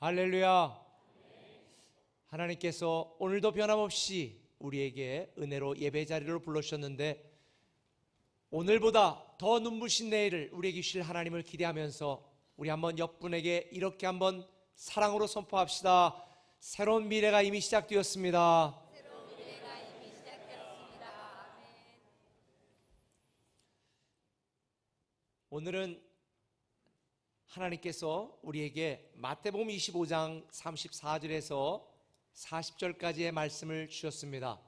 할렐루야. 하나님께서 오늘도 변함없이 우리에게 은혜로 예배 자리로 불러주셨는데 오늘보다 더 눈부신 내일을 우리에게 주실 하나님을 기대하면서 우리 한번 옆분에게 이렇게 한번 사랑으로 선포합시다. 새로운 미래가 이미 시작되었습니다. 오늘은 하나님께서 우리에게 마태복음 25장 34절에서 40절까지의 말씀을 주셨습니다.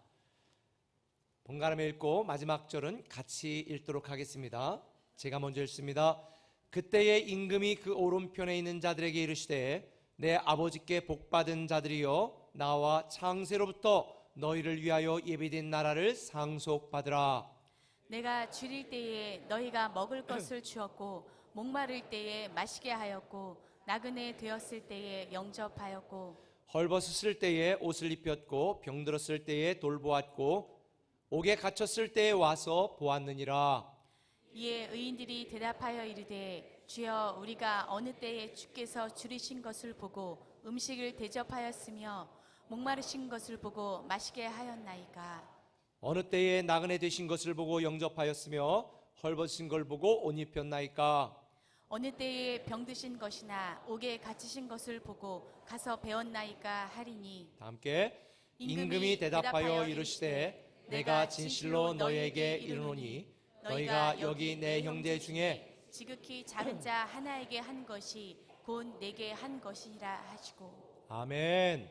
번갈아며 읽고 마지막 절은 같이 읽도록 하겠습니다. 제가 먼저 읽습니다. 그때의 임금이 그 오른편에 있는 자들에게 이르시되 내 아버지께 복받은 자들이여 나와 창세로부터 너희를 위하여 예비된 나라를 상속받으라. 내가 줄일 때에 너희가 먹을 것을 주었고 목마를 때에 마시게 하였고 나그네 되었을 때에 영접하였고 헐벗었을 때에 옷을 입혔고 병들었을 때에 돌보았고 옥에 갇혔을 때에 와서 보았느니라. 이에 의인들이 대답하여 이르되 주여 우리가 어느 때에 주께서 줄이신 것을 보고 음식을 대접하였으며 목마르신 것을 보고 마시게 하였나이까. 어느 때에 나그네 되신 것을 보고 영접하였으며 헐벗으신 걸 보고 옷 입혔나이까. 어느 때에 병드신 것이나 옥에 갇히신 것을 보고 가서 배웠나이까 하리니. 다 함께 임금이 대답하여 이르시되 내가 진실로 너희에게 이르노니 너희가 여기 내 형제 중에 지극히 작은 자 하나에게 한 것이 곧 내게 한 것이라 하시고. 아멘.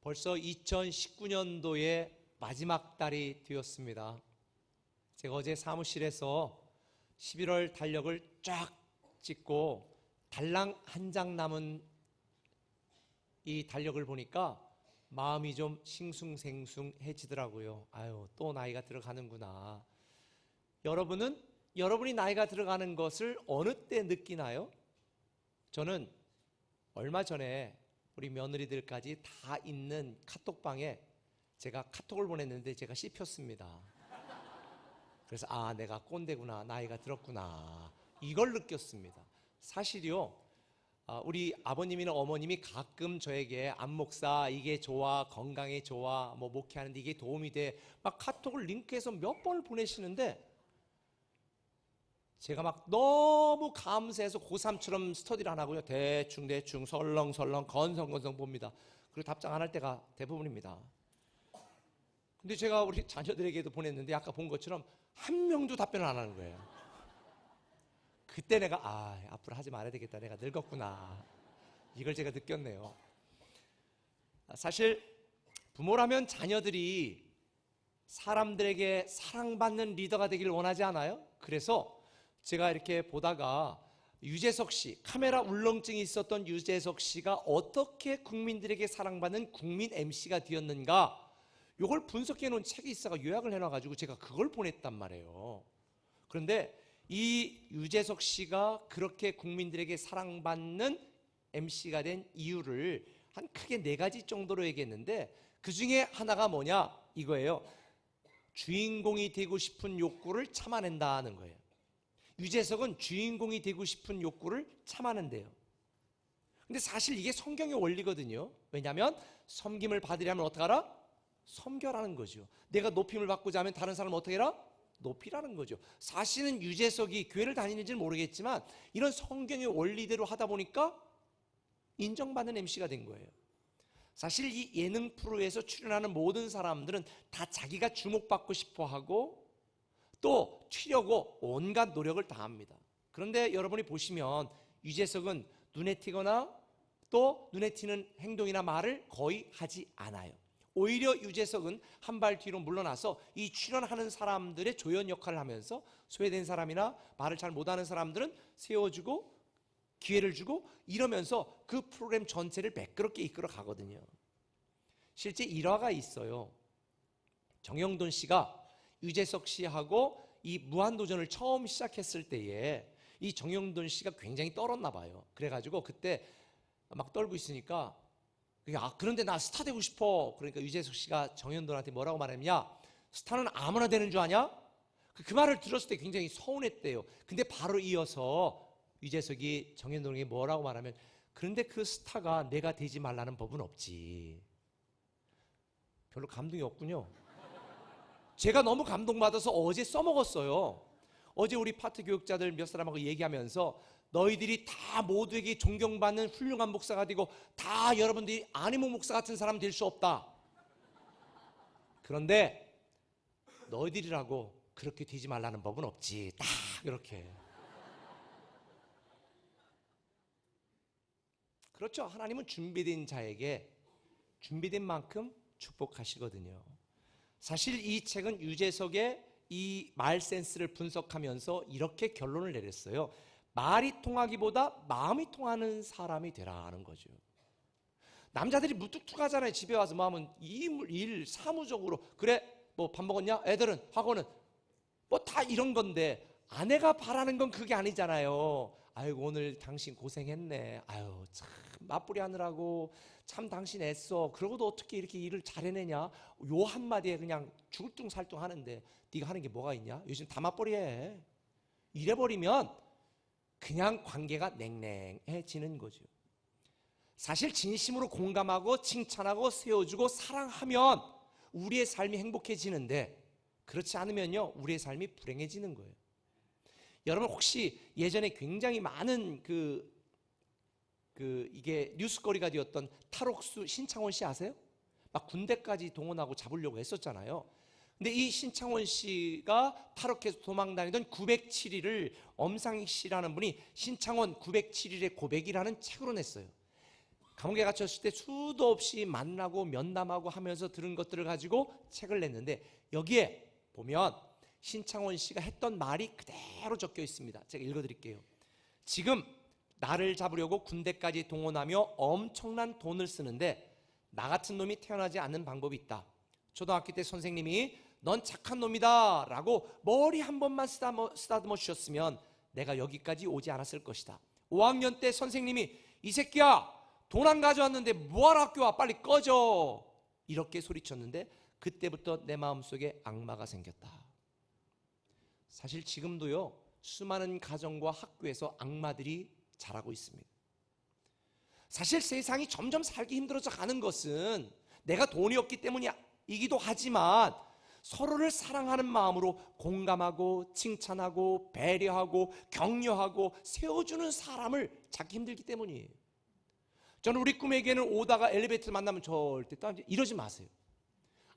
벌써 2019년도의 마지막 달이 되었습니다. 제가 어제 사무실에서 11월 달력을 쫙 찍고 달랑 한 장 남은 이 달력을 보니까 마음이 좀 싱숭생숭해지더라고요. 아유, 또 나이가 들어가는구나. 여러분이 나이가 들어가는 것을 어느 때 느끼나요? 저는 얼마 전에 우리 며느리들까지 다 있는 카톡방에 제가 카톡을 보냈는데 제가 씹혔습니다. 그래서 내가 꼰대구나, 나이가 들었구나, 이걸 느꼈습니다. 사실이요, 우리 아버님이나 어머님이 가끔 저에게 안 목사 이게 좋아, 건강에 좋아, 뭐 목회하는데 이게 도움이 돼, 막 카톡을 링크해서 몇 번을 보내시는데 제가 막 너무 감사해서 고3처럼 스터디를 안 하고요, 대충 설렁설렁 건성건성 봅니다. 그리고 답장 안 할 때가 대부분입니다. 근데 제가 우리 자녀들에게도 보냈는데 아까 본 것처럼 한 명도 답변을 안 하는 거예요. 그때 내가 앞으로 하지 말아야 되겠다, 내가 늙었구나, 이걸 제가 느꼈네요. 사실 부모라면 자녀들이 사람들에게 사랑받는 리더가 되길 원하지 않아요? 그래서 제가 이렇게 보다가 유재석 씨, 카메라 울렁증이 있었던 유재석 씨가 어떻게 국민들에게 사랑받는 국민 MC가 되었는가, 이걸 분석해 놓은 책이 있어가 요약을 해놔가지고 제가 그걸 보냈단 말이에요. 그런데 이 유재석 씨가 그렇게 국민들에게 사랑받는 MC가 된 이유를 한 크게 4가지 정도로 얘기했는데 그 중에 하나가 뭐냐, 이거예요. 주인공이 되고 싶은 욕구를 참아낸다는 거예요. 유재석은 주인공이 되고 싶은 욕구를 참아낸대요. 근데 사실 이게 성경의 원리거든요. 왜냐하면 섬김을 받으려면 어떻게 하라? 섬겨라는 거죠. 내가 높임을 받고자 하면 다른 사람을 어떻게 해라? 높이라는 거죠. 사실은 유재석이 교회를 다니는지는 모르겠지만 이런 성경의 원리대로 하다 보니까 인정받는 MC가 된 거예요. 사실 이 예능 프로에서 출연하는 모든 사람들은 다 자기가 주목받고 싶어 하고 또 튀려고 온갖 노력을 다합니다. 그런데 여러분이 보시면 유재석은 눈에 튀거나 또 눈에 튀는 행동이나 말을 거의 하지 않아요. 오히려 유재석은 한 발 뒤로 물러나서 이 출연하는 사람들의 조연 역할을 하면서 소외된 사람이나 말을 잘 못하는 사람들은 세워주고 기회를 주고 이러면서 그 프로그램 전체를 매끄럽게 이끌어 가거든요. 실제 일화가 있어요. 정영돈 씨가 유재석 씨하고 이 무한도전을 처음 시작했을 때에 이 정영돈 씨가 굉장히 떨었나 봐요. 그래가지고 그때 막 떨고 있으니까 그런데 나 스타 되고 싶어. 그러니까 유재석 씨가 정영돈한테 뭐라고 말했냐, 스타는 아무나 되는 줄 아냐? 그 말을 들었을 때 굉장히 서운했대요. 근데 바로 이어서 유재석이 정현동에게 뭐라고 말하면, 그런데 그 스타가 내가 되지 말라는 법은 없지. 별로 감동이 없군요. 제가 너무 감동받아서 어제 써먹었어요. 어제 우리 파트 교육자들 몇 사람하고 얘기하면서 너희들이 다 모두에게 존경받는 훌륭한 목사가 되고 다 여러분들이 안희몽 목사 같은 사람 될 수 없다. 그런데 너희들이라고 그렇게 되지 말라는 법은 없지. 딱 이렇게. 그렇죠. 하나님은 준비된 자에게 준비된 만큼 축복하시거든요. 사실 이 책은 유재석의 이 말 센스를 분석하면서 이렇게 결론을 내렸어요. 말이 통하기보다 마음이 통하는 사람이 되라는 거죠. 남자들이 무뚝뚝하잖아요. 집에 와서 마음은 일 사무적으로, 그래 뭐 밥 먹었냐? 애들은 학원은 뭐 다 이런 건데, 아내가 바라는 건 그게 아니잖아요. 아이고 오늘 당신 고생했네. 아유 참 맞벌이 하느라고 참 당신 애써. 그러고도 어떻게 이렇게 일을 잘 해내냐? 요 한마디에 그냥 죽을뚱살뚱 하는데 네가 하는 게 뭐가 있냐? 요즘 다 맞벌이 해. 이래버리면 그냥 관계가 냉랭해지는 거죠. 사실 진심으로 공감하고 칭찬하고 세워주고 사랑하면 우리의 삶이 행복해지는데, 그렇지 않으면요 우리의 삶이 불행해지는 거예요. 여러분 혹시 예전에 굉장히 많은 이게 뉴스거리가 되었던 탈옥수 신창원 씨 아세요? 막 군대까지 동원하고 잡으려고 했었잖아요. 근데 이 신창원 씨가 탈옥해서 도망다니던 907일을 엄상익 씨라는 분이 신창원 907일의 고백이라는 책으로 냈어요. 감옥에 갇혔을 때 수도 없이 만나고 면담하고 하면서 들은 것들을 가지고 책을 냈는데, 여기에 보면 신창원 씨가 했던 말이 그대로 적혀 있습니다. 제가 읽어드릴게요. 지금 나를 잡으려고 군대까지 동원하며 엄청난 돈을 쓰는데 나 같은 놈이 태어나지 않는 방법이 있다. 초등학교 때 선생님이 넌 착한 놈이다 라고 머리 한 번만 쓰다듬어 주셨으면 내가 여기까지 오지 않았을 것이다. 5학년 때 선생님이 이 새끼야 돈 안 가져왔는데 뭐하러 학교 와, 빨리 꺼져, 이렇게 소리쳤는데 그때부터 내 마음속에 악마가 생겼다. 사실 지금도요 수많은 가정과 학교에서 악마들이 자라고 있습니다. 사실 세상이 점점 살기 힘들어져 가는 것은 내가 돈이 없기 때문이기도 하지만 서로를 사랑하는 마음으로 공감하고 칭찬하고 배려하고 격려하고 세워주는 사람을 찾기 힘들기 때문이에요. 저는 우리 꿈에게는 오다가 엘리베이터 만나면 절대 이러지 마세요.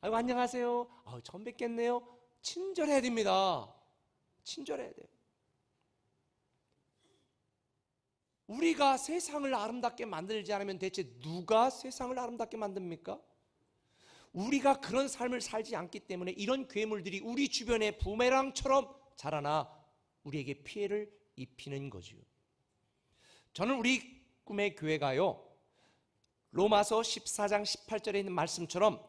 아이고 안녕하세요. 처음 뵙겠네요. 친절해야 됩니다. 친절해야 돼요. 우리가 세상을 아름답게 만들지 않으면 대체 누가 세상을 아름답게 만듭니까? 우리가 그런 삶을 살지 않기 때문에 이런 괴물들이 우리 주변에 부메랑처럼 자라나 우리에게 피해를 입히는 거죠. 저는 우리 꿈의 교회가요 로마서 14장 18절에 있는 말씀처럼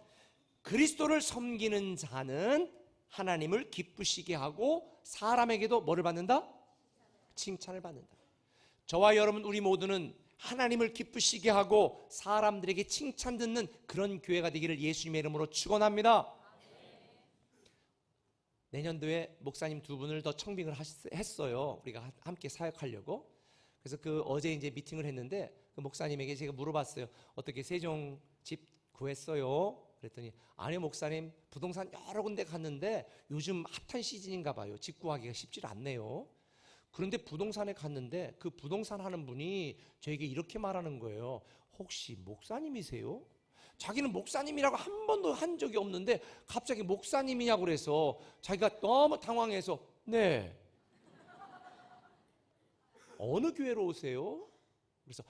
그리스도를 섬기는 자는 하나님을 기쁘시게 하고 사람에게도 뭐를 받는다? 칭찬을 받는다. 저와 여러분 우리 모두는 하나님을 기쁘시게 하고 사람들에게 칭찬 듣는 그런 교회가 되기를 예수님의 이름으로 축원합니다. 내년도에 목사님 두 분을 더 청빙을 했어요. 우리가 함께 사역하려고. 그래서 어제 이제 미팅을 했는데 그 목사님에게 제가 물어봤어요. 어떻게 세종 집 구했어요? 그랬더니 아니요 목사님, 부동산 여러 군데 갔는데 요즘 핫한 시즌인가 봐요. 집 구하기가 쉽지 않네요. 그런데 부동산에 갔는데 그 부동산 하는 분이 저에게 이렇게 말하는 거예요. 혹시 목사님이세요? 자기는 목사님이라고 한 번도 한 적이 없는데 갑자기 목사님이냐고 그래서 자기가 너무 당황해서 네. 어느 교회로 오세요? 그래서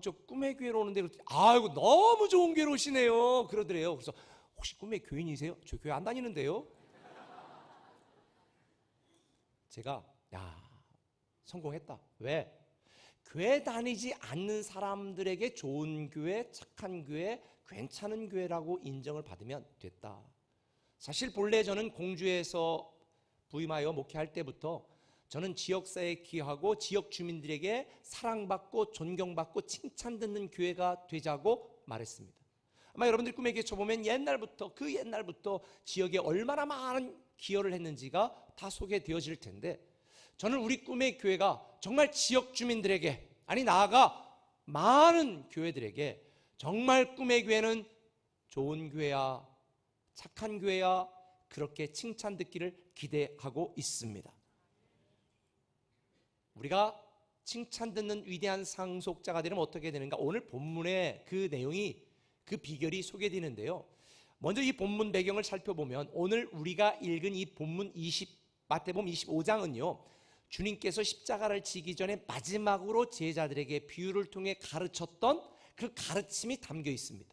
저 꿈의 교회로 오는데 아이고 너무 좋은 교회로 오시네요 그러더래요. 그래서 혹시 꿈의 교인이세요? 저 교회 안 다니는데요. 제가 성공했다. 왜? 교회 다니지 않는 사람들에게 좋은 교회, 착한 교회, 괜찮은 교회라고 인정을 받으면 됐다. 사실 본래 저는 공주에서 부임하여 목회할 때부터 저는 지역사회에 기여하고 지역 주민들에게 사랑받고 존경받고 칭찬 듣는 교회가 되자고 말했습니다. 아마 여러분들 꿈에 계셔보면 옛날부터 지역에 얼마나 많은 기여를 했는지가 다 소개되어질 텐데 저는 우리 꿈의 교회가 정말 지역 주민들에게, 아니 나아가 많은 교회들에게 정말 꿈의 교회는 좋은 교회야, 착한 교회야, 그렇게 칭찬 듣기를 기대하고 있습니다. 우리가 칭찬 듣는 위대한 상속자가 되려면 어떻게 되는가? 오늘 본문의 그 내용이, 그 비결이 소개되는데요. 먼저 이 본문 배경을 살펴보면 오늘 우리가 읽은 이 본문 마태복음 25장은요, 주님께서 십자가를 지기 전에 마지막으로 제자들에게 비유를 통해 가르쳤던 그 가르침이 담겨 있습니다.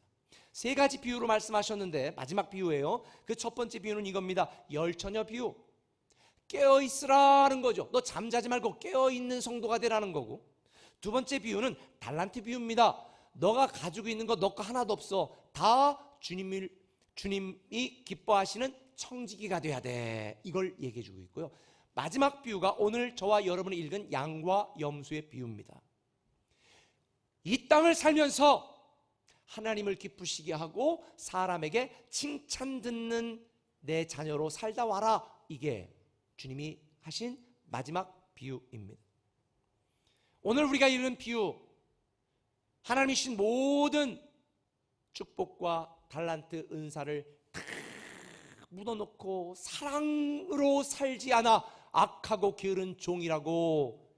세 가지 비유로 말씀하셨는데 마지막 비유예요. 그 첫 번째 비유는 이겁니다. 열처녀 비유. 깨어있으라는 거죠. 너 잠자지 말고 깨어있는 성도가 되라는 거고, 두 번째 비유는 달란트 비유입니다. 너가 가지고 있는 거 너 거 하나도 없어. 다 주님이 기뻐하시는 청지기가 돼야 돼. 이걸 얘기해 주고 있고요. 마지막 비유가 오늘 저와 여러분이 읽은 양과 염소의 비유입니다. 이 땅을 살면서 하나님을 기쁘시게 하고 사람에게 칭찬 듣는 내 자녀로 살다 와라. 이게 주님이 하신 마지막 비유입니다. 오늘 우리가 읽은 비유, 하나님이 주신 모든 축복과 달란트, 은사를 다 묻어놓고 사랑으로 살지 않아 악하고 게으른 종이라고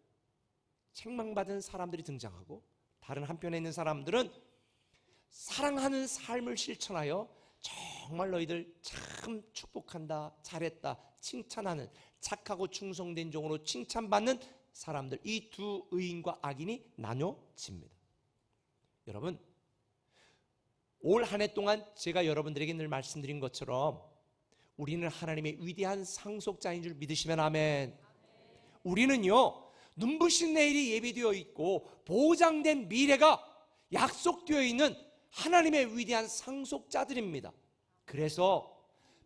책망받은 사람들이 등장하고, 다른 한편에 있는 사람들은 사랑하는 삶을 실천하여 정말 너희들 참 축복한다, 잘했다, 칭찬하는 착하고 충성된 종으로 칭찬받는 사람들, 이 두 의인과 악인이 나뉘어집니다. 여러분, 올 한 해 동안 제가 여러분들에게 늘 말씀드린 것처럼 우리는 하나님의 위대한 상속자인 줄 믿으시면 아멘. 우리는요, 눈부신 내일이 예비되어 있고 보장된 미래가 약속되어 있는 하나님의 위대한 상속자들입니다. 그래서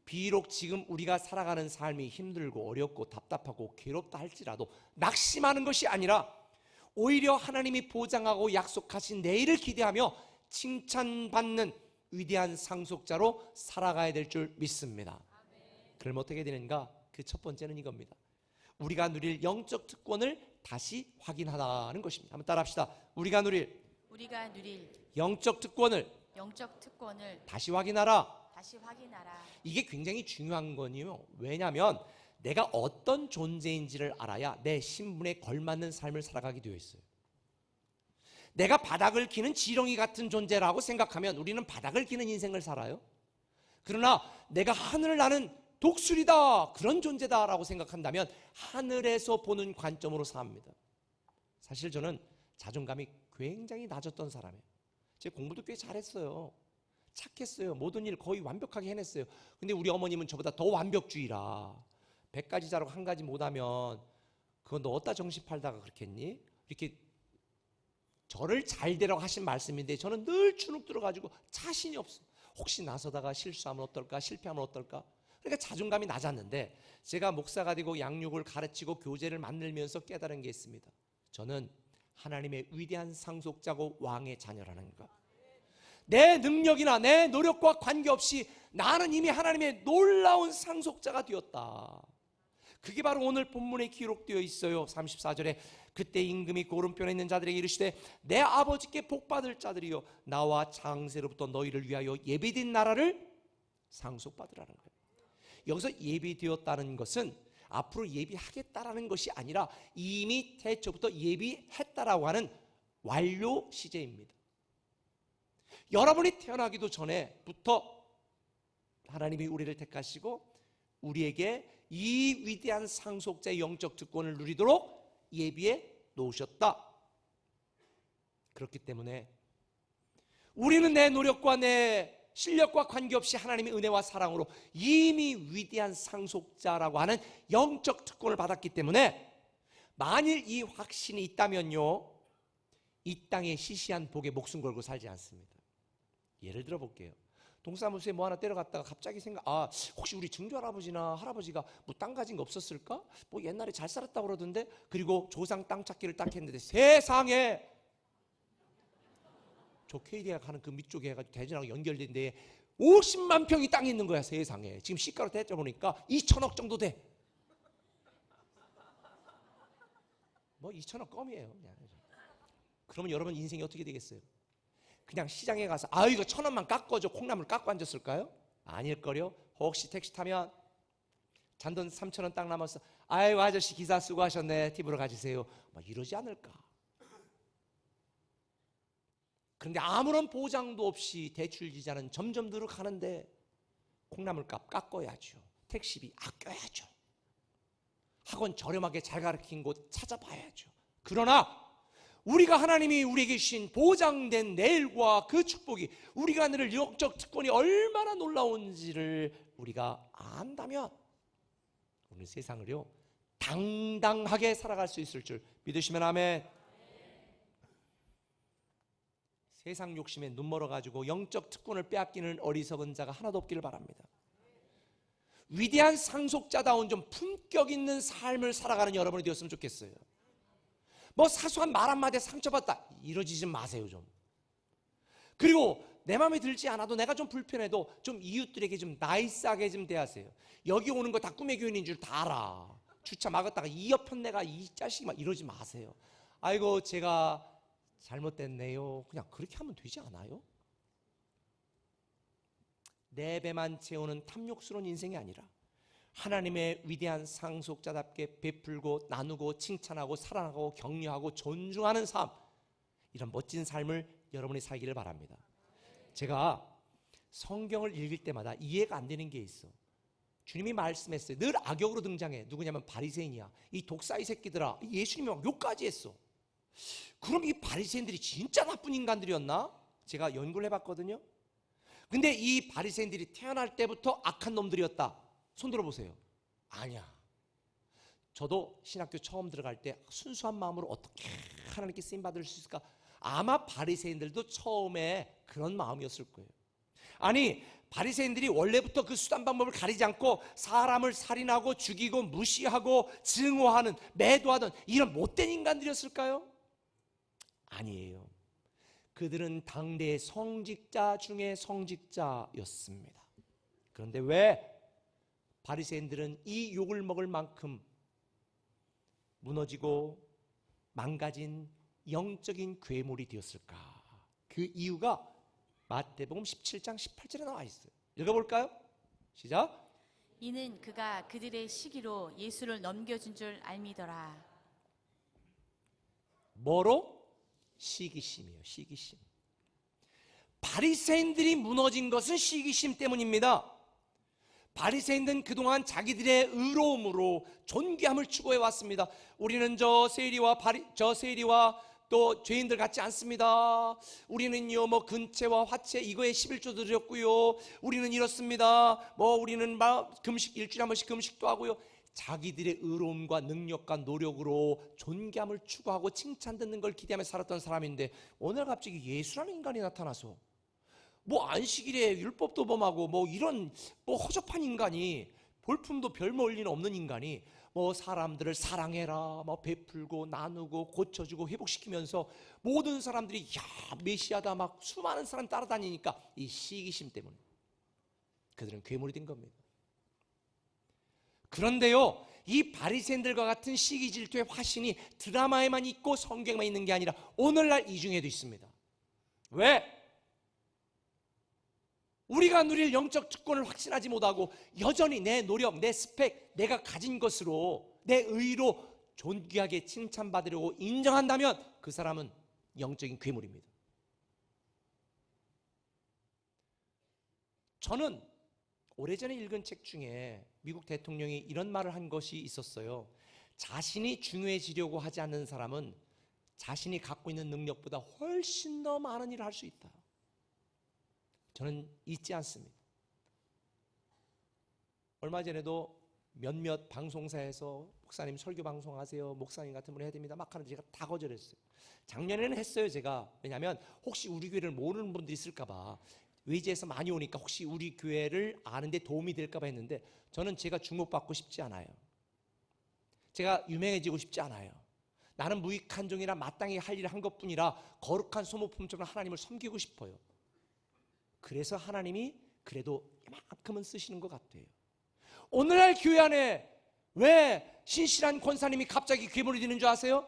비록 지금 우리가 살아가는 삶이 힘들고 어렵고 답답하고 괴롭다 할지라도 낙심하는 것이 아니라 오히려 하나님이 보장하고 약속하신 내일을 기대하며 칭찬받는 위대한 상속자로 살아가야 될 줄 믿습니다. 그럼 어떻게 되는가? 그 첫 번째는 이겁니다. 우리가 누릴 영적 특권을 다시 확인하라는 것입니다. 한번 따라합시다. 우리가 누릴 영적 특권을 다시 확인하라. 이게 굉장히 중요한 거니요. 왜냐하면 내가 어떤 존재인지를 알아야 내 신분에 걸맞는 삶을 살아가게 되어 있어요. 내가 바닥을 기는 지렁이 같은 존재라고 생각하면 우리는 바닥을 기는 인생을 살아요. 그러나 내가 하늘을 나는 독수리다, 그런 존재다라고 생각한다면 하늘에서 보는 관점으로 삽니다. 사실 저는 자존감이 굉장히 낮았던 사람이에요. 제 공부도 꽤 잘했어요. 착했어요. 모든 일 거의 완벽하게 해냈어요. 근데 우리 어머님은 저보다 더 완벽주의라, 100가지 잘하고 한 가지 못하면 그거 너 어디다 정신 팔다가 그렇게 했니? 이렇게 저를 잘 되라고 하신 말씀인데 저는 늘 주눅 들어가지고 자신이 없어. 혹시 나서다가 실수하면 어떨까, 실패하면 어떨까. 그러니까 자존감이 낮았는데 제가 목사가 되고 양육을 가르치고 교제를 만들면서 깨달은 게 있습니다. 저는 하나님의 위대한 상속자고 왕의 자녀라는 것. 내 능력이나 내 노력과 관계없이 나는 이미 하나님의 놀라운 상속자가 되었다. 그게 바로 오늘 본문에 기록되어 있어요. 34절에 그때 임금이 그 오른편에 있는 자들에게 이르시되 내 아버지께 복받을 자들이여 나와 장세로부터 너희를 위하여 예비된 나라를 상속받으라는 거예요. 여기서 예비되었다는 것은 앞으로 예비하겠다라는 것이 아니라 이미 태초부터 예비했다라고 하는 완료 시제입니다. 여러분이 태어나기도 전에부터 하나님이 우리를 택하시고 우리에게 이 위대한 상속자의 영적 특권을 누리도록 예비해 놓으셨다. 그렇기 때문에 우리는 내 노력과 내 실력과 관계없이 하나님의 은혜와 사랑으로 이미 위대한 상속자라고 하는 영적 특권을 받았기 때문에 만일 이 확신이 있다면요, 이 땅의 시시한 복에 목숨 걸고 살지 않습니다. 예를 들어 볼게요. 동사무소에 뭐 하나 때려갔다가 갑자기 혹시 우리 증조 할아버지나 할아버지가 뭐 땅 가진 거 없었을까? 뭐 옛날에 잘 살았다고 그러던데. 그리고 조상 땅 찾기를 딱 했는데 세상에 저 KD가 가는 그 밑쪽에 해가지고 대전하고 연결된 데에 50만 평이 땅이 있는 거야. 세상에 지금 시가로 대짜 보니까 2천억 정도 돼. 뭐 2,000원 껌이에요. 그냥. 그러면 여러분 인생이 어떻게 되겠어요? 그냥 시장에 가서 이거 1,000원만 깎아줘 콩나물 깎고 앉았을까요? 아닐걸요. 혹시 택시 타면 잔돈 3,000원 딱 남았어. 아이고 아저씨 기사 수고하셨네. 팁으로 가지세요. 막 이러지 않을까? 그런데 아무런 보장도 없이 대출이자는 점점 늘어가는데 콩나물값 깎아야죠. 택시비 아껴야죠. 학원 저렴하게 잘 가르친 곳 찾아봐야죠. 그러나 우리가 하나님이 우리에게 주신 보장된 내일과 그 축복이 우리가 누릴 영적 특권이 얼마나 놀라운지를 우리가 안다면 오늘 세상을요 당당하게 살아갈 수 있을 줄 믿으시면 아멘. 세상 욕심에 눈 멀어가지고 영적 특권을 빼앗기는 어리석은 자가 하나도 없기를 바랍니다. 위대한 상속자다운 좀 품격 있는 삶을 살아가는 여러분이 되었으면 좋겠어요. 뭐 사소한 말 한마디에 상처받다 이러지 좀 마세요 좀. 그리고 내 마음에 들지 않아도 내가 좀 불편해도 좀 이웃들에게 좀 나이스하게 좀 대하세요. 여기 오는 거 다 꿈의 교인인 줄 다 알아. 주차 막았다가 이 옆편 내가 이 자식이 막 이러지 마세요. 아이고 제가 잘못됐네요. 그냥 그렇게 하면 되지 않아요? 내 배만 채우는 탐욕스러운 인생이 아니라 하나님의 위대한 상속자답게 베풀고 나누고 칭찬하고 사랑하고 격려하고 존중하는 삶, 이런 멋진 삶을 여러분이 살기를 바랍니다. 제가 성경을 읽을 때마다 이해가 안 되는 게 있어. 주님이 말씀했어요. 늘 악역으로 등장해. 누구냐면 바리새인이야. 이 독사이 새끼들아. 예수님이 막 욕까지 했어. 그럼 이 바리새인들이 진짜 나쁜 인간들이었나? 제가 연구를 해봤거든요. 근데 이 바리새인들이 태어날 때부터 악한 놈들이었다. 손 들어보세요. 아니야. 저도 신학교 처음 들어갈 때 순수한 마음으로 어떻게 하나님께 쓰임받을 수 있을까? 아마 바리새인들도 처음에 그런 마음이었을 거예요. 아니 바리새인들이 원래부터 그 수단 방법을 가리지 않고 사람을 살인하고 죽이고 무시하고 증오하는 매도하던 이런 못된 인간들이었을까요? 아니에요. 그들은 당대의 성직자 중에 성직자였습니다. 그런데 왜 바리새인들은 이 욕을 먹을 만큼 무너지고 망가진 영적인 괴물이 되었을까? 그 이유가 마태복음 17장 18절에 나와 있어요. 읽어볼까요? 시작. 이는 그가 그들의 시기로 예수를 넘겨준 줄 알미더라. 뭐로? 시기심이에요. 시기심. 바리새인들이 무너진 것은 시기심 때문입니다. 바리새인들은 그동안 자기들의 의로움으로 존귀함을 추구해 왔습니다. 우리는 저 세리와 또 죄인들 같지 않습니다. 우리는요 뭐 근채와 화채 이거에 11조 드렸고요. 우리는 이렇습니다. 뭐 우리는 금식 일주일에 한 번씩 금식도 하고요. 자기들의 의로움과 능력과 노력으로 존귀함을 추구하고 칭찬 듣는 걸 기대하며 살았던 사람인데 오늘 갑자기 예수라는 인간이 나타나서 뭐 안식일에 율법도 범하고 뭐 이런 뭐 허접한 인간이, 볼품도 별볼 일 없는 인간이 뭐 사람들을 사랑해라 뭐 베풀고 나누고 고쳐주고 회복시키면서 모든 사람들이 야 메시아다 막 수많은 사람 따라다니니까 이 시기심 때문에 그들은 괴물이 된 겁니다. 그런데요 이 바리새인들과 같은 시기 질투의 화신이 드라마에만 있고 성경에만 있는 게 아니라 오늘날 이중에도 있습니다. 왜? 우리가 누릴 영적 특권을 확신하지 못하고 여전히 내 노력, 내 스펙, 내가 가진 것으로 내 의로 존귀하게 칭찬받으려고 인정한다면 그 사람은 영적인 괴물입니다. 저는 오래전에 읽은 책 중에 미국 대통령이 이런 말을 한 것이 있었어요. 자신이 중요해지려고 하지 않는 사람은 자신이 갖고 있는 능력보다 훨씬 더 많은 일을 할 수 있다. 저는 잊지 않습니다. 얼마 전에도 몇몇 방송사에서 목사님 설교 방송하세요, 목사님 같은 분 해야 됩니다 막 하는데 제가 다 거절했어요. 작년에는 했어요 제가. 왜냐하면 혹시 우리 교회를 모르는 분들이 있을까 봐, 외지에서 많이 오니까 혹시 우리 교회를 아는데 도움이 될까 봐 했는데 저는 제가 주목받고 싶지 않아요. 제가 유명해지고 싶지 않아요. 나는 무익한 종이라 마땅히 할 일을 한 것뿐이라 거룩한 소모품처럼 하나님을 섬기고 싶어요. 그래서 하나님이 그래도 이만큼은 쓰시는 것 같아요. 오늘날 교회 안에 왜 신실한 권사님이 갑자기 괴물이 되는 줄 아세요?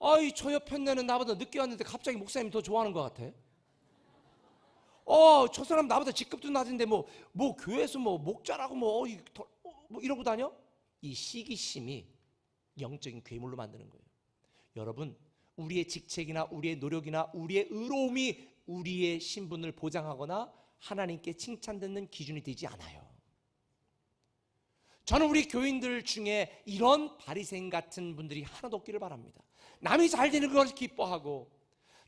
아이, 저 옆에 내는 나보다 늦게 왔는데 갑자기 목사님이 더 좋아하는 것 같아. 저 사람 나보다 직급도 낮은데 뭐 교회에서 뭐 목자라고 뭐 이러고 다녀? 이 시기심이 영적인 괴물로 만드는 거예요. 여러분, 우리의 직책이나 우리의 노력이나 우리의 의로움이 우리의 신분을 보장하거나 하나님께 칭찬받는 기준이 되지 않아요. 저는 우리 교인들 중에 이런 바리새인 같은 분들이 하나도 없기를 바랍니다. 남이 잘 되는 걸 기뻐하고,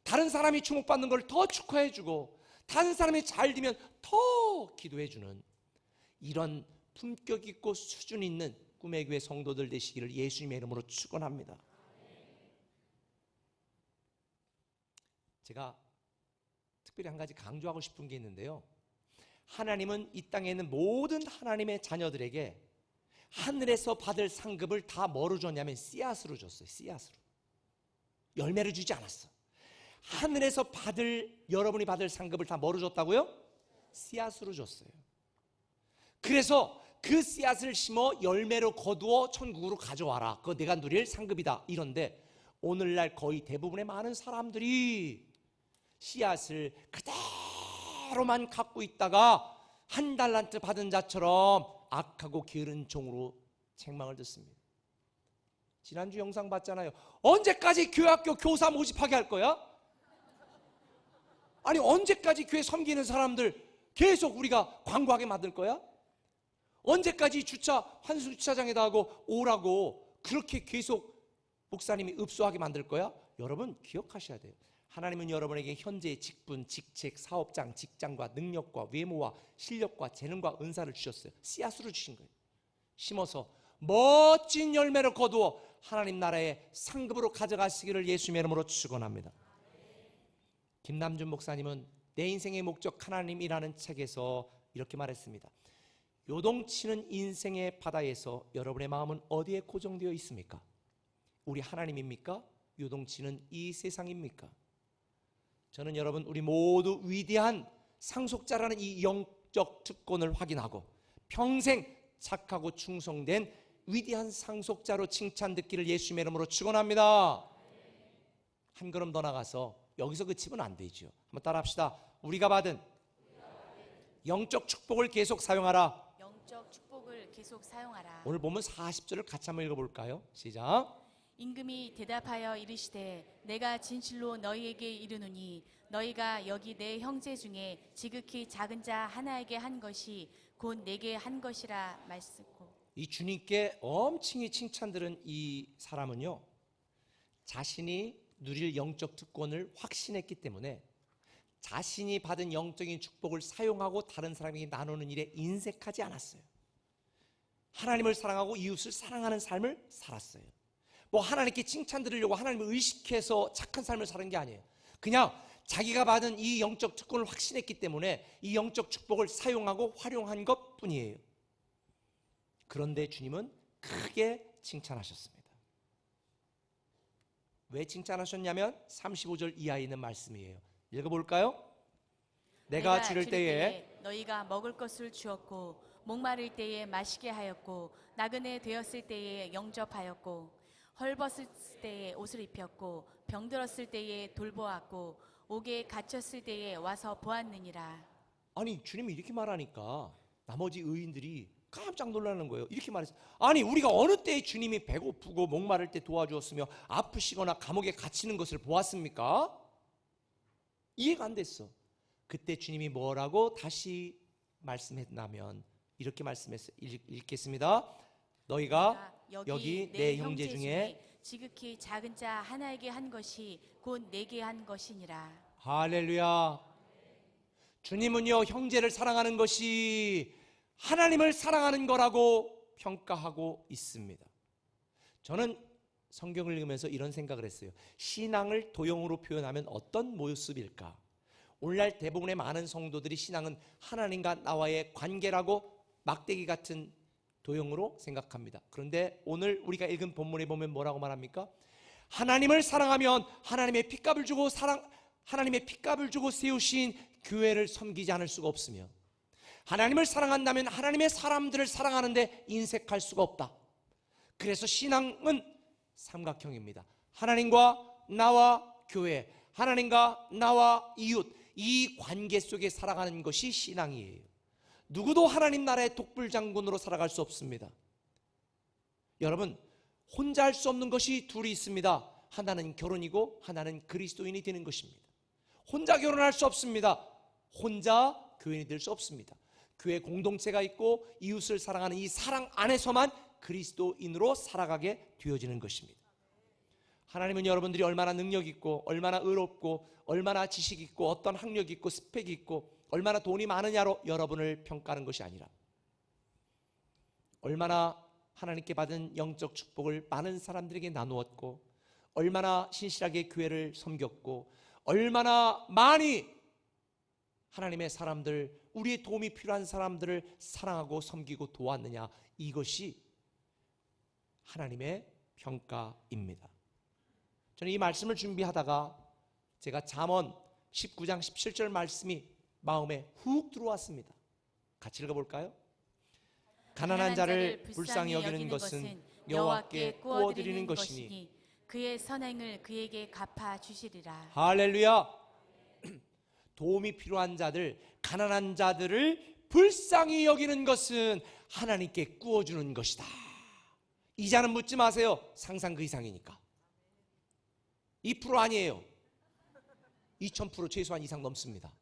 다른 사람이 주목받는 걸 더 축하해주고, 다른 사람이 잘 되면 더 기도해주는 이런 품격 있고 수준 있는 꿈의 교회 성도들 되시기를 예수님의 이름으로 축원합니다. 제가 특별히 한 가지 강조하고 싶은 게 있는데요, 하나님은 이 땅에 있는 모든 하나님의 자녀들에게 하늘에서 받을 상급을 다 뭐로 줬냐면 씨앗으로 줬어요. 씨앗으로. 열매를 주지 않았어. 하늘에서 여러분이 받을 상급을 다 뭐로 줬다고요? 씨앗으로 줬어요. 그래서 그 씨앗을 심어 열매로 거두어 천국으로 가져와라. 그거 내가 누릴 상급이다. 이런데 오늘날 거의 대부분의 많은 사람들이 씨앗을 그대로만 갖고 있다가 한 달란트 받은 자처럼 악하고 게으른 종으로 책망을 듣습니다. 지난주 영상 봤잖아요. 언제까지 교회학교 교사 모집하게 할 거야? 아니, 언제까지 교회 섬기는 사람들 계속 우리가 광고하게 만들 거야? 언제까지 환수 주차장에다 하고 오라고 그렇게 계속 목사님이 읍소하게 만들 거야? 여러분 기억하셔야 돼요. 하나님은 여러분에게 현재의 직분, 직책, 사업장, 직장과 능력과 외모와 실력과 재능과 은사를 주셨어요. 씨앗으로 주신 거예요. 심어서 멋진 열매를 거두어 하나님 나라의 상급으로 가져가시기를 예수님의 이름으로 축원합니다. 김남준 목사님은 내 인생의 목적 하나님이라는 책에서 이렇게 말했습니다. 요동치는 인생의 바다에서 여러분의 마음은 어디에 고정되어 있습니까? 우리 하나님입니까? 요동치는 이 세상입니까? 저는 여러분, 우리 모두 위대한 상속자라는 이 영적 특권을 확인하고 평생 착하고 충성된 위대한 상속자로 칭찬 듣기를 예수님의 이름으로 축원합니다. 한 걸음 더 나가서 여기서 그치면 안 되죠. 한번 따라합시다. 우리가 받은 영적 축복을 계속 사용하라. 영적 축복을 계속 사용하라. 오늘 보면 40절을 같이 한번 읽어볼까요? 시작. 임금이 대답하여 이르시되 내가 진실로 너희에게 이르노니 너희가 여기 내 형제 중에 지극히 작은 자 하나에게 한 것이 곧 내게 한 것이라 말씀고. 이 주님께 엄청히 칭찬들은 이 사람은요, 자신이 누릴 영적 특권을 확신했기 때문에 자신이 받은 영적인 축복을 사용하고 다른 사람에게 나누는 일에 인색하지 않았어요. 하나님을 사랑하고 이웃을 사랑하는 삶을 살았어요. 뭐 하나님께 칭찬 드리려고 하나님을 의식해서 착한 삶을 사는 게 아니에요. 그냥 자기가 받은 이 영적 특권을 확신했기 때문에 이 영적 축복을 사용하고 활용한 것 뿐이에요. 그런데 주님은 크게 칭찬하셨습니다. 왜 칭찬하셨냐면 35절 이하에 있는 말씀이에요. 읽어볼까요? 내가 줄일 때에 너희가 먹을 것을 주었고 목마를 때에 마시게 하였고 나그네 되었을 때에 영접하였고 헐벗을 때에 옷을 입혔고 병들었을 때에 돌보았고 옥에 갇혔을 때에 와서 보았느니라. 아니, 주님이 이렇게 말하니까 나머지 의인들이 깜짝 놀라는 거예요. 이렇게 말했어요. 아니, 우리가 어느 때에 주님이 배고프고 목마를 때 도와주었으며 아프시거나 감옥에 갇히는 것을 보았습니까? 이해가 안 됐어. 그때 주님이 뭐라고 다시 말씀했냐면 이렇게 말씀했어요. 읽겠습니다. 너희가 여기 내 형제 중에 지극히 작은 자 하나에게 한 것이 곧 내게 한 것이니라. 할렐루야. 주님은요, 형제를 사랑하는 것이 하나님을 사랑하는 거라고 평가하고 있습니다. 저는 성경을 읽으면서 이런 생각을 했어요. 신앙을 도형으로 표현하면 어떤 모습일까? 오늘날 대부분의 많은 성도들이 신앙은 하나님과 나와의 관계라고 막대기 같은 도형으로 생각합니다. 그런데 오늘 우리가 읽은 본문에 보면 뭐라고 말합니까? 하나님을 사랑하면 하나님의 핏값을 주고 세우신 교회를 섬기지 않을 수가 없으며, 하나님을 사랑한다면 하나님의 사람들을 사랑하는데 인색할 수가 없다. 그래서 신앙은 삼각형입니다. 하나님과 나와 교회, 하나님과 나와 이웃, 이 관계 속에 살아가는 것이 신앙이에요. 누구도 하나님 나라의 독불장군으로 살아갈 수 없습니다. 여러분, 혼자 할 수 없는 것이 둘이 있습니다. 하나는 결혼이고 하나는 그리스도인이 되는 것입니다. 혼자 결혼할 수 없습니다. 혼자 교인이 될 수 없습니다. 교회 공동체가 있고 이웃을 사랑하는 이 사랑 안에서만 그리스도인으로 살아가게 되어지는 것입니다. 하나님은 여러분들이 얼마나 능력 있고 얼마나 의롭고 얼마나 지식 있고 어떤 학력 있고 스펙이 있고 얼마나 돈이 많으냐로 여러분을 평가하는 것이 아니라 얼마나 하나님께 받은 영적 축복을 많은 사람들에게 나누었고 얼마나 신실하게 교회를 섬겼고 얼마나 많이 하나님의 사람들, 우리의 도움이 필요한 사람들을 사랑하고 섬기고 도왔느냐, 이것이 하나님의 평가입니다. 저는 이 말씀을 준비하다가 제가 잠언 19장 17절 말씀이 마음에 훅 들어왔습니다. 같이 읽어볼까요? 가난한 자를 불쌍히 여기는 것은 여호와께 구워드리는 것이니 그의 선행을 그에게 갚아주시리라. 할렐루야. 도움이 필요한 자들, 가난한 자들을 불쌍히 여기는 것은 하나님께 구워주는 것이다. 이자는 묻지 마세요. 상상 그 이상이니까. 2% 아니에요. 2000% 최소한 이상 넘습니다.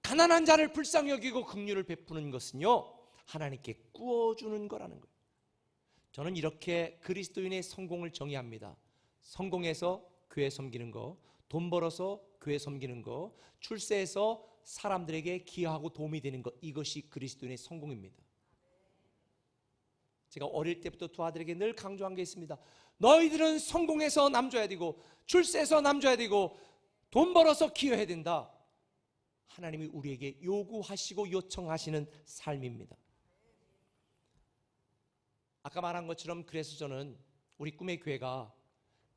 가난한 자를 불쌍히 여기고 긍휼을 베푸는 것은요, 하나님께 구워주는 거라는 거예요. 저는 이렇게 그리스도인의 성공을 정의합니다. 성공해서 교회 섬기는 거, 돈 벌어서 교회 섬기는 거, 출세해서 사람들에게 기여하고 도움이 되는 것, 이것이 그리스도인의 성공입니다. 제가 어릴 때부터 두 아들에게 늘 강조한 게 있습니다. 너희들은 성공해서 남 줘야 되고 출세해서 남 줘야 되고 돈 벌어서 기여해야 된다. 하나님이 우리에게 요구하시고 요청하시는 삶입니다. 아까 말한 것처럼 그래서 저는 우리 꿈의 교회가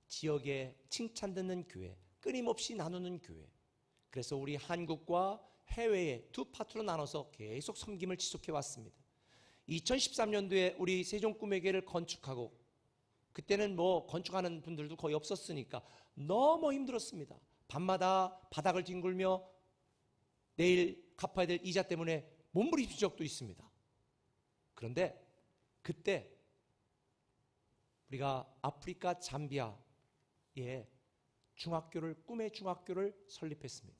지역에 칭찬 듣는 교회, 끊임없이 나누는 교회, 그래서 우리 한국과 해외에 두 파트로 나눠서 계속 섬김을 지속해 왔습니다. 2013년도에 우리 세종 꿈의 교회를 건축하고, 그때는 뭐 건축하는 분들도 거의 없었으니까 너무 힘들었습니다. 밤마다 바닥을 뒹굴며 내일 갚아야 될 이자 때문에 몸부림친 적도 있습니다. 그런데 그때 우리가 아프리카 잠비아에 중학교를, 꿈의 중학교를 설립했습니다.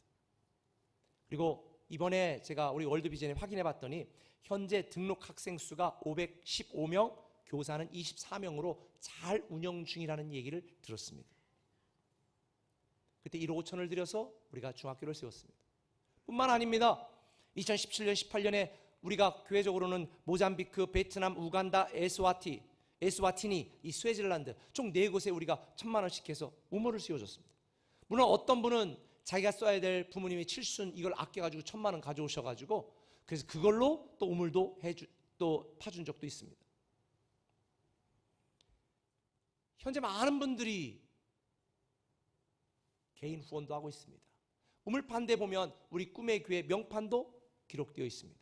그리고 이번에 제가 우리 월드비전에 확인해 봤더니 현재 등록 학생 수가 515명, 교사는 24명으로 잘 운영 중이라는 얘기를 들었습니다. 그때 1억 5천을 들여서 우리가 중학교를 세웠습니다. 뿐만 아닙니다. 2017년, 18년에 우리가 교회적으로는 모잠비크, 베트남, 우간다, 에스와티니, 이 스웨질란드 총 4곳에 우리가 1,000만 원씩 해서 우물을 씌워줬습니다. 물론 어떤 분은 자기가 써야 될 부모님의 칠순 이걸 아껴가지고 1,000만 원 가져오셔가지고 그래서 그걸로 또 우물도 또 파준 적도 있습니다. 현재 많은 분들이 개인 후원도 하고 있습니다. 우물판대 보면 우리 꿈의 교회 명판도 기록되어 있습니다.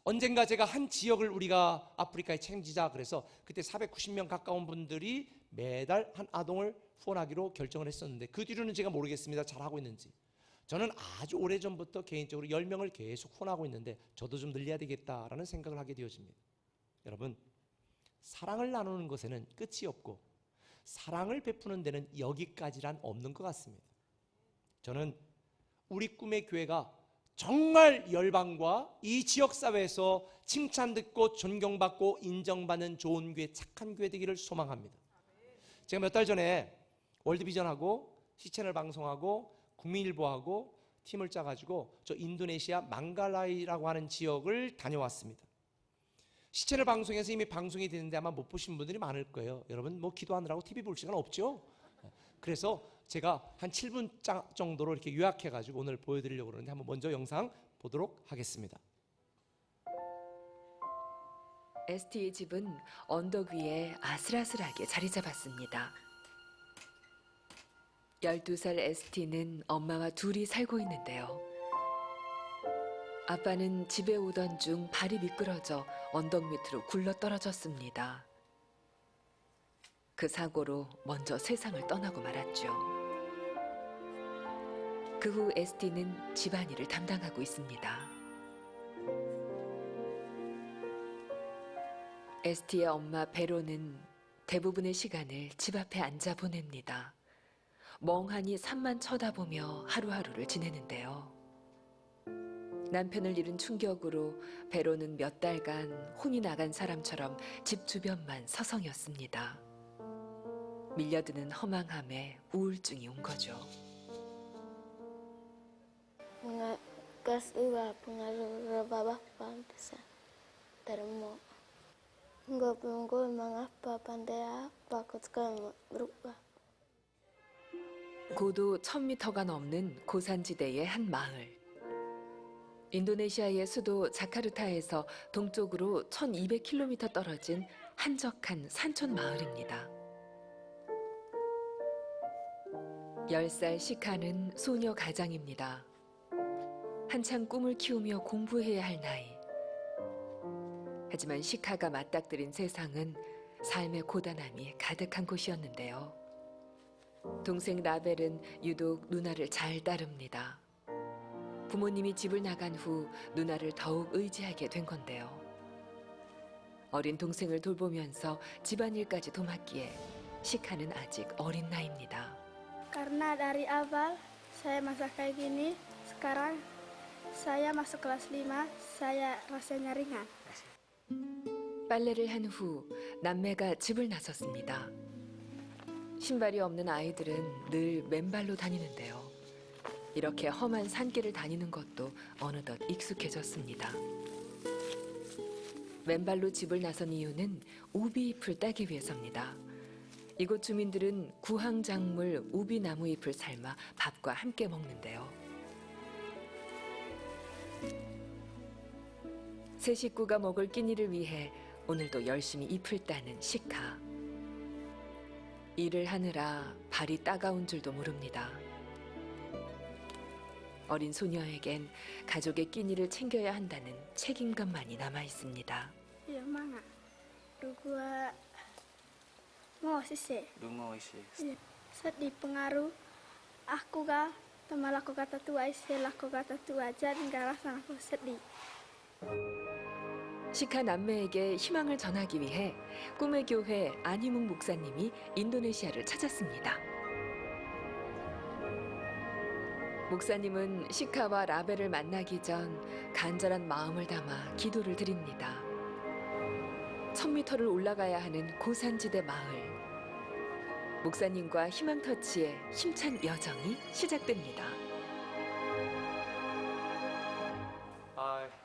언젠가 제가 한 지역을 우리가 아프리카에 책임지자 그래서 그때 490명 가까운 분들이 매달 한 아동을 후원하기로 결정을 했었는데 그 뒤로는 제가 모르겠습니다. 잘하고 있는지. 저는 아주 오래전부터 개인적으로 10명을 계속 후원하고 있는데 저도 좀 늘려야 되겠다라는 생각을 하게 되어집니다. 여러분, 사랑을 나누는 것에는 끝이 없고 사랑을 베푸는 데는 여기까지란 없는 것 같습니다. 저는 우리 꿈의 교회가 정말 열방과 이 지역사회에서 칭찬 듣고 존경받고 인정받는 좋은 교회, 착한 교회 되기를 소망합니다. 제가 몇 달 전에 월드비전하고 시채널 방송하고 국민일보하고 팀을 짜가지고 저 인도네시아 망갈라이라고 하는 지역을 다녀왔습니다. 시채널 방송에서 이미 방송이 되는데 아마 못 보신 분들이 많을 거예요. 여러분 뭐 기도하느라고 TV 볼 시간 없죠? 그래서 제가 한 7분 정도로 이렇게 요약해가지고 오늘 보여드리려고 그러는데 한번 먼저 영상 보도록 하겠습니다. ST의 집은 언덕 위에 아슬아슬하게 자리 잡았습니다. 12살 ST는 엄마와 둘이 살고 있는데요. 아빠는 집에 오던 중 발이 미끄러져 언덕 밑으로 굴러 떨어졌습니다. 그 사고로 먼저 세상을 떠나고 말았죠. 그 후 에스티는 집안일을 담당하고 있습니다. 에스티의 엄마 베로는 대부분의 시간을 집 앞에 앉아 보냅니다. 멍하니 산만 쳐다보며 하루하루를 지내는데요. 남편을 잃은 충격으로 베로는 몇 달간 혼이 나간 사람처럼 집 주변만 서성였습니다. 밀려드는 허망함에 우울증이 온 거죠. Mga kasuga pengaruh babah pampasa termo. Ngopungko mga papandea pakutkan berubah. 고도 1000m가 넘는 고산지대의 한 마을. 인도네시아의 수도 자카르타에서 동쪽으로 1200km 떨어진 한적한 산촌 마을입니다. 10살 시카는 소녀 가장입니다. 한창 꿈을 키우며 공부해야 할 나이. 하지만 시카가 맞닥뜨린 세상은 삶의 고단함이 가득한 곳이었는데요. 동생 라벨은 유독 누나를 잘 따릅니다. 부모님이 집을 나간 후 누나를 더욱 의지하게 된 건데요. 어린 동생을 돌보면서 집안일까지 도맡기에 시카는 아직 어린 나이입니다. Karena dari awal saya masak kayak gini, sekarang saya masuk kelas 5, saya rasanya ringan. 빨래를 한 후 남매가 집을 나섰습니다. 신발이 없는 아이들은 늘 맨발로 다니는데요. 이렇게 험한 산길을 다니는 것도 어느덧 익숙해졌습니다. 맨발로 집을 나선 이유는 우비잎을 따기 위해서입니다. 이곳 주민들은 구황작물 우비나무 잎을 삶아 밥과 함께 먹는데요. 세 식구가 먹을 끼니를 위해 오늘도 열심히 잎을 따는 시카. 일을 하느라 발이 따가운 줄도 모릅니다. 어린 소녀에겐 가족의 끼니를 챙겨야 한다는 책임감만이 남아 있습니다. Iya mga. Dua ngosise. Dungo isi. Sedih pengaruh aku ga teman aku kata tua isi aku kata tua jadi nggak rasa aku sedih. 시카 남매에게 희망을 전하기 위해 꿈의 교회 안희묵 목사님이 인도네시아를 찾았습니다. 목사님은 시카와 라벨을 만나기 전 간절한 마음을 담아 기도를 드립니다. 1000m를 올라가야 하는 고산지대 마을. 목사님과 희망터치의 힘찬 여정이 시작됩니다.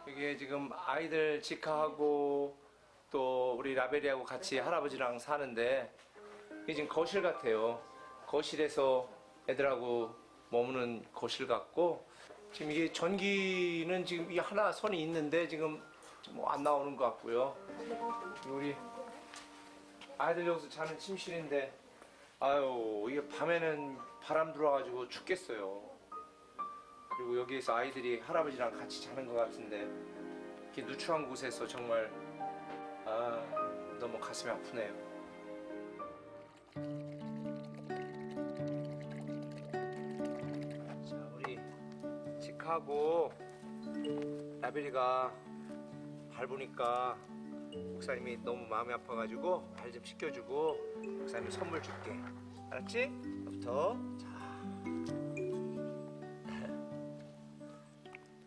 이게 지금 아이들 지카하고 또 우리 라벨이하고 같이 할아버지랑 사는데 이게 지금 거실 같아요. 거실에서 애들하고 머무는 거실 같고 지금 이게 전기는 지금 이 하나 선이 있는데 지금 뭐 안 나오는 것 같고요. 우리 아이들 여기서 자는 침실인데 아유 이게 밤에는 바람 들어와가지고 춥겠어요. 그리고 여기에서 아이들이 할아버지랑 같이 자는 것 같은데 이렇게 누추한 곳에서 정말 너무 가슴이 아프네요. 자 우리 지카하고 라벨이가 발 보니까 목사님이 너무 마음이 아파가지고 발 좀 씻겨주고 목사님 선물 줄게. 알았지? 부터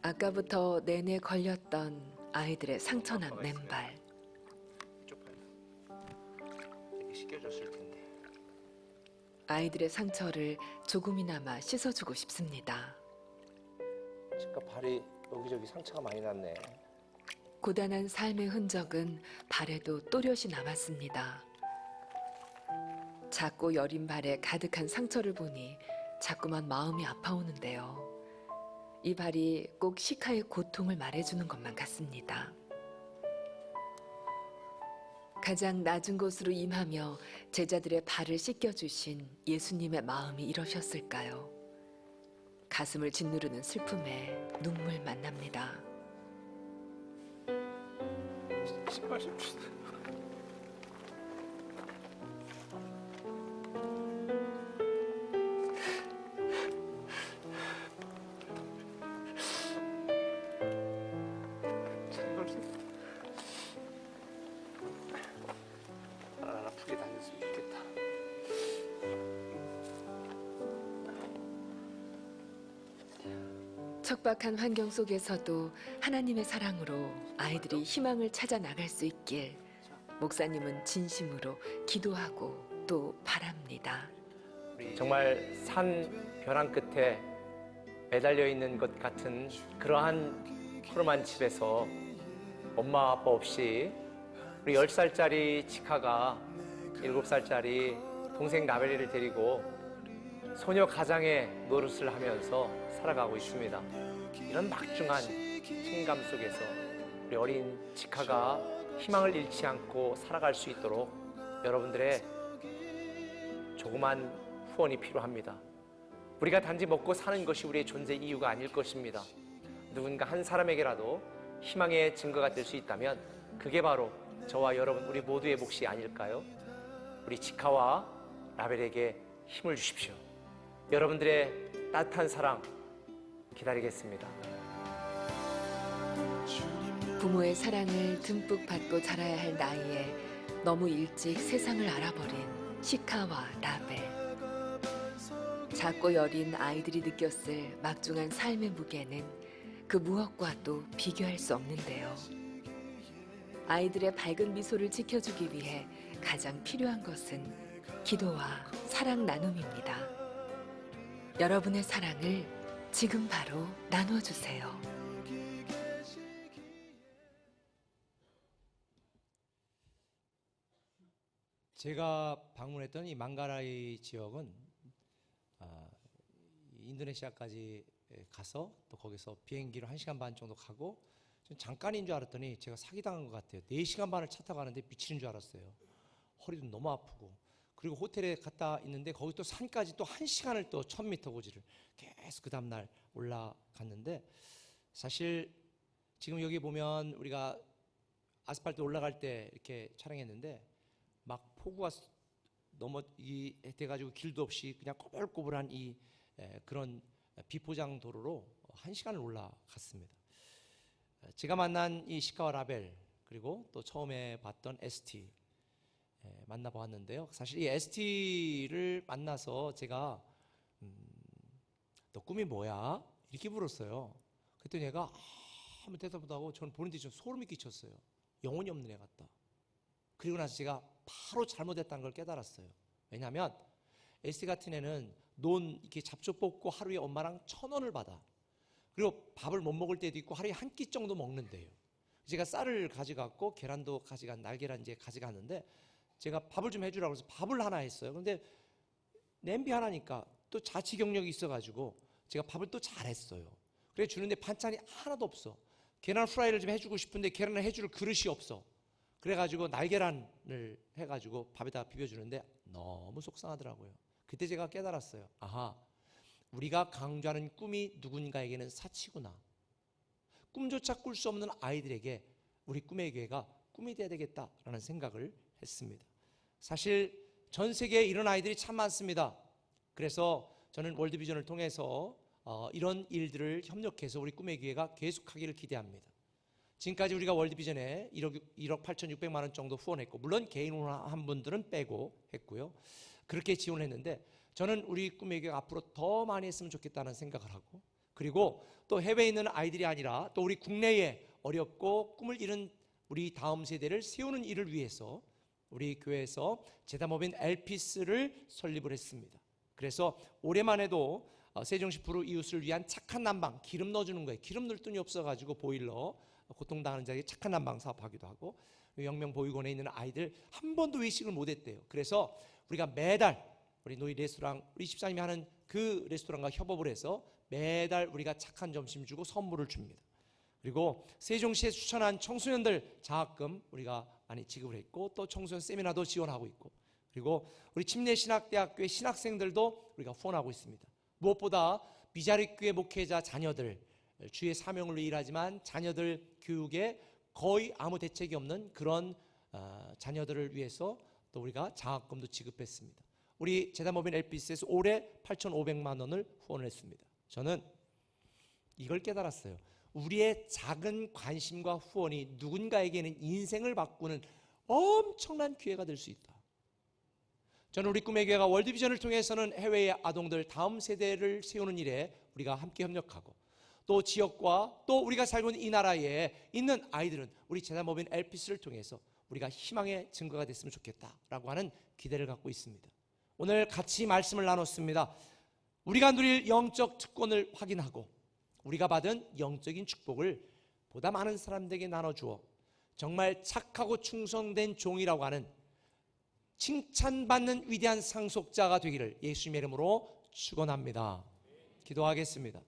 아까부터 내내 걸렸던 아이들의 상처난 맨발. 이쪽 발 이렇게 씻겨줬을 텐데. 아이들의 상처를 조금이나마 씻어주고 싶습니다. 지카 발이 여기저기 상처가 많이 났네. 고단한 삶의 흔적은 발에도 또렷이 남았습니다. 작고 여린 발에 가득한 상처를 보니 자꾸만 마음이 아파오는데요. 이 발이 꼭 시카의 고통을 말해주는 것만 같습니다. 가장 낮은 곳으로 임하며 제자들의 발을 씻겨주신 예수님의 마음이 이러셨을까요? 가슴을 짓누르는 슬픔에 눈물만 납니다. 신발 좀 주세요. 척박한 환경 속에서도 하나님의 사랑으로 아이들이 희망을 찾아 나갈 수 있길 목사님은 진심으로 기도하고 또 바랍니다. 정말 산 벼랑 끝에 매달려 있는 것 같은 그러한 푸름한 집에서 엄마 아빠 없이 우리 10살짜리 치카가 7살짜리 동생 라벨리를 데리고 소녀 가장의 노릇을 하면서 살아가고 있습니다. 이런 막중한 책임감 속에서 우리 어린 치카가 희망을 잃지 않고 살아갈 수 있도록 여러분들의 조그만 후원이 필요합니다. 우리가 단지 먹고 사는 것이 우리의 존재 이유가 아닐 것입니다. 누군가 한 사람에게라도 희망의 증거가 될 수 있다면 그게 바로 저와 여러분 우리 모두의 몫이 아닐까요? 우리 치카와 라벨에게 힘을 주십시오. 여러분들의 따뜻한 사랑 기다리겠습니다. 부모의 사랑을 듬뿍 받고 자라야 할 나이에 너무 일찍 세상을 알아버린 시카와 라벨. 작고 여린 아이들이 느꼈을 막중한 삶의 무게는 그 무엇과도 비교할 수 없는데요. 아이들의 밝은 미소를 지켜주기 위해 가장 필요한 것은 기도와 사랑 나눔입니다. 여러분의 사랑을 지금 바로 나눠주세요. 제가 방문했던 이 망가라이 지역은 인도네시아까지 가서 또 거기서 비행기로 1시간 반 정도 가고 전 잠깐인 줄 알았더니 제가 사기당한 것 같아요. 4시간 반을 차 타고 가는데 미치는 줄 알았어요. 허리도 너무 아프고. 그리고 호텔에 갔다 있는데 거기 또 산까지 또 1시간을 또 1000m 고지를 계속 그 다음날 올라갔는데 사실 지금 여기 보면 우리가 아스팔트 올라갈 때 이렇게 촬영했는데 막 폭우가 돼가지고 길도 없이 그냥 꼬불꼬불한 이 그런 비포장 도로로 1시간을 올라갔습니다. 제가 만난 이 시카와 라벨 그리고 또 처음에 봤던 ST 만나보았는데요. 사실 이 ST를 만나서 제가 너 꿈이 뭐야? 이렇게 물었어요. 그랬더니 얘가 아무 대답 못하고 저는 보는데 좀 소름이 끼쳤어요. 영혼이 없는 애 같다. 그리고 나서 제가 바로 잘못했다는 걸 깨달았어요. 왜냐하면 ST 같은 애는 논 이렇게 잡초 뽑고 하루에 엄마랑 1,000원을 받아. 그리고 밥을 못 먹을 때도 있고 하루에 한 끼 정도 먹는데요. 제가 쌀을 가져갔고 계란도 날계란 이제 가져갔는데 제가 밥을 좀 해주라고 해서 밥을 하나 했어요. 근데 냄비 하나니까 또 자치 경력이 있어가지고 제가 밥을 또 잘했어요. 그래 주는데 반찬이 하나도 없어. 계란 프라이를 좀 해주고 싶은데 계란을 해줄 그릇이 없어. 그래가지고 날계란을 해가지고 밥에다 비벼주는데 너무 속상하더라고요. 그때 제가 깨달았어요. 아하, 우리가 강조하는 꿈이 누군가에게는 사치구나. 꿈조차 꿀 수 없는 아이들에게 우리 꿈의 교회가 꿈이 돼야 되겠다라는 생각을 했습니다. 사실 전 세계에 이런 아이들이 참 많습니다. 그래서 저는 월드비전을 통해서 이런 일들을 협력해서 우리 꿈의 교회가 계속하기를 기대합니다. 지금까지 우리가 월드비전에 1억 8,600만 원 정도 후원했고 물론 개인 후원한 분들은 빼고 했고요. 그렇게 지원했는데 저는 우리 꿈의 교회가 앞으로 더 많이 했으면 좋겠다는 생각을 하고 그리고 또 해외에 있는 아이들이 아니라 또 우리 국내에 어렵고 꿈을 잃은 우리 다음 세대를 세우는 일을 위해서 우리 교회에서 재단법인 엘피스를 설립을 했습니다. 그래서 올해만 해도 세종시 이웃을 위한 착한 난방 기름 넣어주는 거예요. 기름 넣을 돈이 없어가지고 보일러 고통당하는 자에게 착한 난방 사업하기도 하고 영명보육원에 있는 아이들 한 번도 외식을 못했대요. 그래서 우리가 매달 우리 노이 레스토랑 우리 집사님이 하는 그 레스토랑과 협업을 해서 매달 우리가 착한 점심 주고 선물을 줍니다. 그리고 세종시에 추천한 청소년들 장학금 우리가 많이 지급을 했고 또 청소년 세미나도 지원하고 있고 그리고 우리 침례신학대학교의 신학생들도 우리가 후원하고 있습니다. 무엇보다 비자립교회 목회자 자녀들 주의 사명을 위해 일하지만 자녀들 교육에 거의 아무 대책이 없는 그런 자녀들을 위해서 또 우리가 장학금도 지급했습니다. 우리 재단법인 엘피스에서 올해 8,500만 원을 후원을 했습니다. 저는 이걸 깨달았어요. 우리의 작은 관심과 후원이 누군가에게는 인생을 바꾸는 엄청난 기회가 될 수 있다. 저는 우리 꿈의 교회가 월드비전을 통해서는 해외의 아동들 다음 세대를 세우는 일에 우리가 함께 협력하고 또 지역과 또 우리가 살고 있는 이 나라에 있는 아이들은 우리 재단법인 LPC를 통해서 우리가 희망의 증거가 됐으면 좋겠다라고 하는 기대를 갖고 있습니다. 오늘 같이 말씀을 나눴습니다. 우리가 누릴 영적 특권을 확인하고 우리가 받은 영적인 축복을 보다 많은 사람들에게 나눠주어 정말 착하고 충성된 종이라고 하는 칭찬받는 위대한 상속자가 되기를 예수님의 이름으로 축원합니다. 기도하겠습니다.